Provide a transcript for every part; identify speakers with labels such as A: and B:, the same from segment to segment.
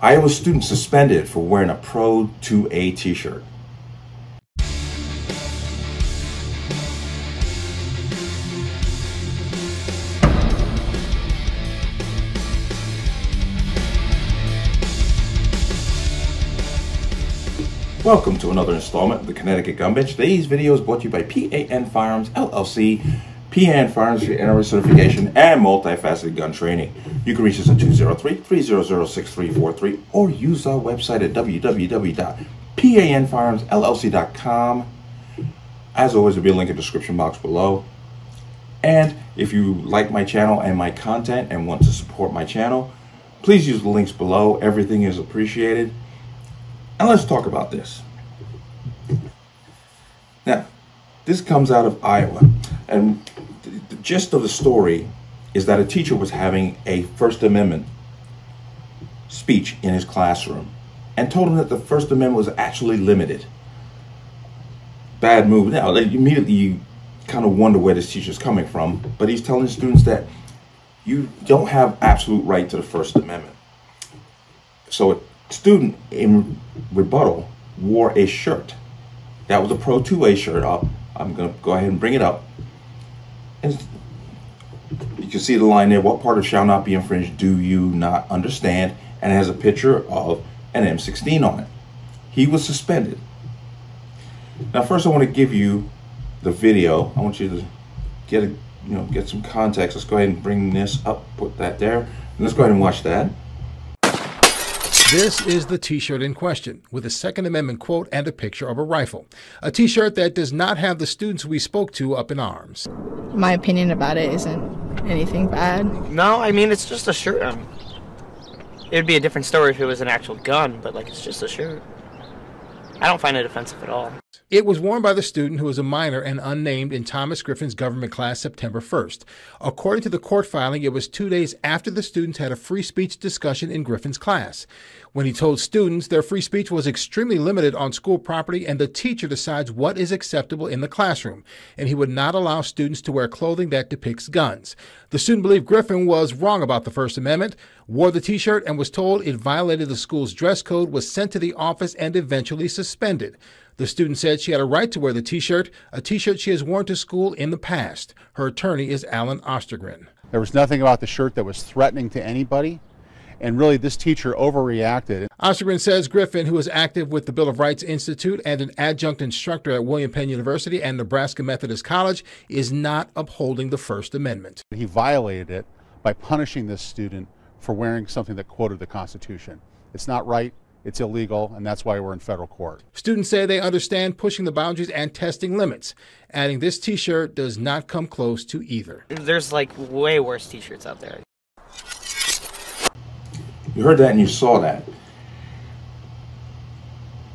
A: Iowa student suspended for wearing a Pro 2A t-shirt. Welcome to another installment of the Connecticut Gun Bench. Today's video is brought to you by P.A.N. Firearms, LLC. P.A.N. Firearms for NRA certification and multifaceted gun training. You can reach us at 203-300-6343 or use our website at www.panfirearmsllc.com. As always, there'll be a link in the description box below. And if you like my channel and my content and want to support my channel, please use the links below. Everything is appreciated. And let's talk about this. Now, this comes out of Iowa, and the gist of the story is that a teacher was having a First Amendment speech in his classroom and told him that the First Amendment was actually limited. Bad move. Now, immediately you kind of wonder where this teacher's coming from, but he's telling students that you don't have absolute right to the First Amendment. So a student in rebuttal wore a shirt. That was a Pro 2A shirt. I'm going to go ahead and bring it up. And you can see the line there, what part of shall not be infringed do you not understand? And it has a picture of an M16 on it. He was suspended. Now first I want to give you the video. I want you to get some context. Let's go ahead and bring this up, put that there. And let's go ahead and watch that.
B: This is the t-shirt in question, with a Second Amendment quote and a picture of a rifle. A t-shirt that does not have the students we spoke to up in arms.
C: My opinion about it isn't anything bad.
D: No, I mean, it's just a shirt. It'd be a different story if it was an actual gun, but, like, it's just a shirt. I don't find it offensive at all.
B: It was worn by the student who was a minor and unnamed in Thomas Griffin's government class September 1st. According to the court filing, it was 2 days after the students had a free speech discussion in Griffin's class, when he told students their free speech was extremely limited on school property and the teacher decides what is acceptable in the classroom, and he would not allow students to wear clothing that depicts guns. The student believed Griffin was wrong about the First Amendment, wore the t-shirt, and was told it violated the school's dress code, was sent to the office, and eventually suspended. The student said she had a right to wear the t-shirt, a t-shirt she has worn to school in the past. Her attorney is Alan Ostergren.
E: There was nothing about the shirt that was threatening to anybody, and really this teacher overreacted.
B: Ostergren says Griffin, who is active with the Bill of Rights Institute and an adjunct instructor at William Penn University and Nebraska Methodist College, is not upholding the First Amendment.
E: He violated it by punishing this student for wearing something that quoted the Constitution. It's not right. It's illegal, and that's why we're in federal court.
B: Students say they understand pushing the boundaries and testing limits, adding this t-shirt does not come close to either.
D: There's, like, way worse t-shirts out there.
A: You heard that and you saw that.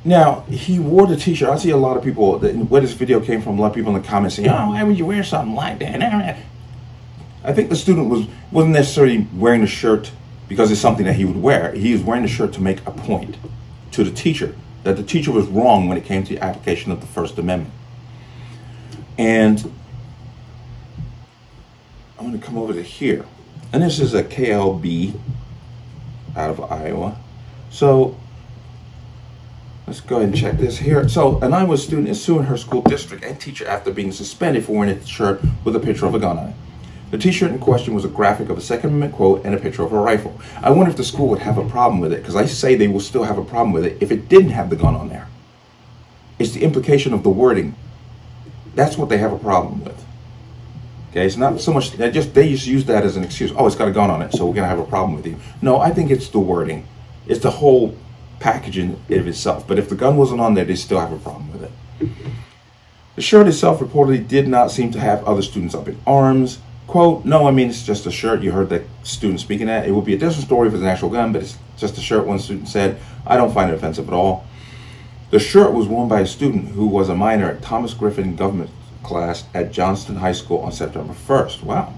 A: Now, he wore the t-shirt. I see a lot of people, where this video came from, a lot of people in the comments saying, oh, why would you wear something like that? I think the student wasn't necessarily wearing the shirt because it's something that he would wear. He was wearing the shirt to make a point to the teacher, that the teacher was wrong when it came to the application of the First Amendment. And I'm going to come over to here. And this is a KLB out of Iowa. So let's go ahead and check this here. So an Iowa student is suing her school district and teacher after being suspended for wearing a shirt with a picture of a gun on it. The t-shirt in question was a graphic of a Second Amendment quote and a picture of a rifle. I wonder if the school would have a problem with it, because I say they will still have a problem with it if it didn't have the gun on there. It's the implication of the wording. That's what they have a problem with. Okay, it's not so much, they just use that as an excuse. Oh, it's got a gun on it, so we're going to have a problem with you. No, I think it's the wording. It's the whole packaging of itself. But if the gun wasn't on there, they still have a problem with it. The shirt itself reportedly did not seem to have other students up in arms. Quote, no, I mean, it's just a shirt. You heard that student speaking that. It would be a different story if it's an actual gun, but it's just a shirt. One student said, I don't find it offensive at all. The shirt was worn by a student who was a minor at Thomas Griffin government class at Johnston High School on September 1st. Wow.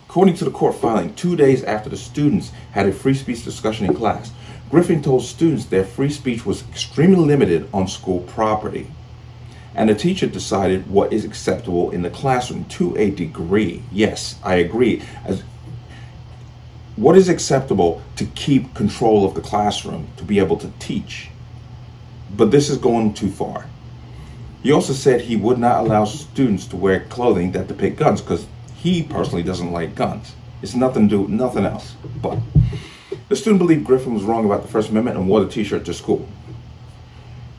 A: According to the court filing, 2 days after the students had a free speech discussion in class, Griffin told students their free speech was extremely limited on school property. And the teacher decided what is acceptable in the classroom to a degree. Yes, I agree. what is acceptable to keep control of the classroom, to be able to teach. But this is going too far. He also said he would not allow students to wear clothing that depict guns because he personally doesn't like guns. It's nothing to do with nothing else. But the student believed Griffin was wrong about the First Amendment and wore the t-shirt to school.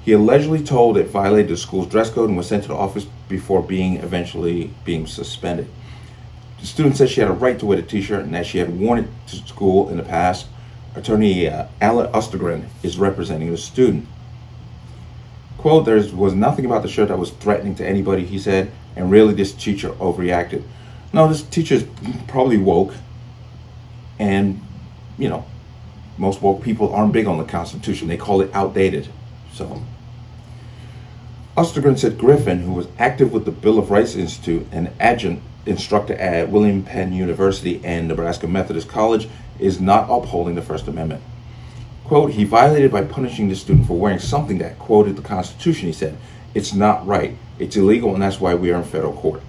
A: He allegedly told it violated the school's dress code and was sent to the office before eventually being suspended. The student said she had a right to wear the t-shirt and that she had worn it to school in the past. Attorney Alan Ostergren is representing the student. Quote, there was nothing about the shirt that was threatening to anybody, he said, and really this teacher overreacted. No, this teacher's probably woke, and, you know, most woke people aren't big on the Constitution. They call it outdated. So, Ostergren said Griffin, who was active with the Bill of Rights Institute and adjunct instructor at William Penn University and Nebraska Methodist College, is not upholding the First Amendment. Quote, he violated by punishing the student for wearing something that quoted the Constitution, he said. It's not right. It's illegal, and that's why we are in federal court.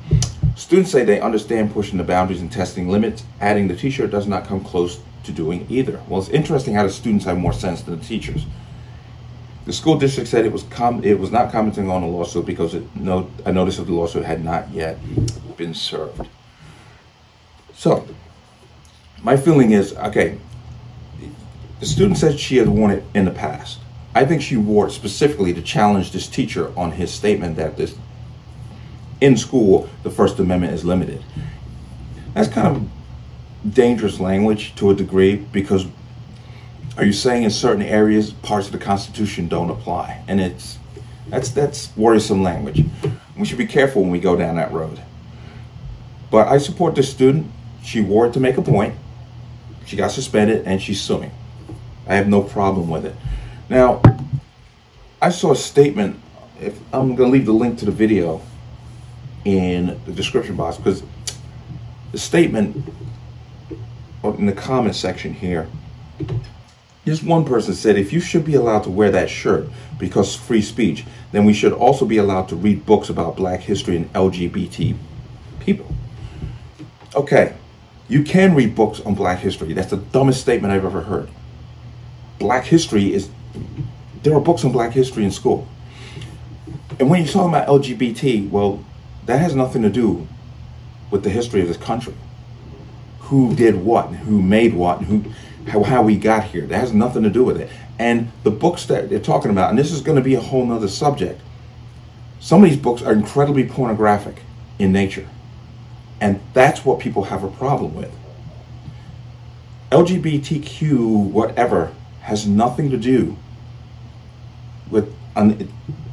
A: Students say they understand pushing the boundaries and testing limits. Adding the t-shirt does not come close to doing either. Well, it's interesting how the students have more sense than the teachers. The school district said it was not commenting on the lawsuit because a notice of the lawsuit had not yet been served. So, my feeling is, okay, the student said she had worn it in the past. I think she wore it specifically to challenge this teacher on his statement that in school, the First Amendment is limited. That's kind of dangerous language to a degree, because are you saying in certain areas parts of the Constitution don't apply? And that's worrisome language. We should be careful when we go down that road. But I support this student. She wore it to make a point. She got suspended and she's suing. I have no problem with it. Now, I saw a statement. I'm going to leave the link to the video in the description box, because the statement in the comment section here, this one person said, if you should be allowed to wear that shirt because free speech, then we should also be allowed to read books about black history and LGBT people. Okay, you can read books on black history. That's the dumbest statement I've ever heard. Black history there are books on black history in school. And when you're talking about LGBT, well, that has nothing to do with the history of this country. Who did what, who made what, how we got here. That has nothing to do with it. And the books that they're talking about, and this is going to be a whole nother subject, some of these books are incredibly pornographic in nature. And that's what people have a problem with. LGBTQ whatever has nothing to do with,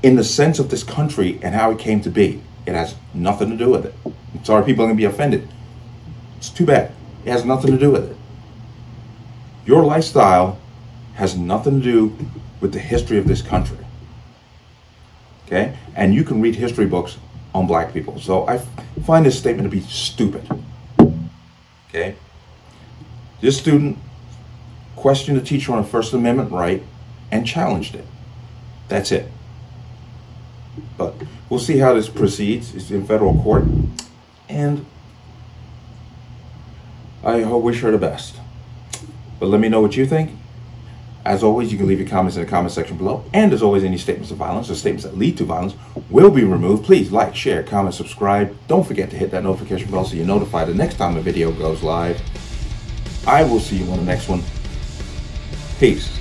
A: in the sense of this country and how it came to be. It has nothing to do with it. I'm sorry people are going to be offended. It's too bad. It has nothing to do with it. Your lifestyle has nothing to do with the history of this country. Okay? And you can read history books on black people. So I find this statement to be stupid. Okay? This student questioned the teacher on a First Amendment right and challenged it. That's it. But we'll see how this proceeds. It's in federal court. And I wish her the best. But let me know what you think. As always, you can leave your comments in the comment section below. And as always, any statements of violence or statements that lead to violence will be removed. Please like, share, comment, subscribe. Don't forget to hit that notification bell so you're notified the next time a video goes live. I will see you on the next one. Peace.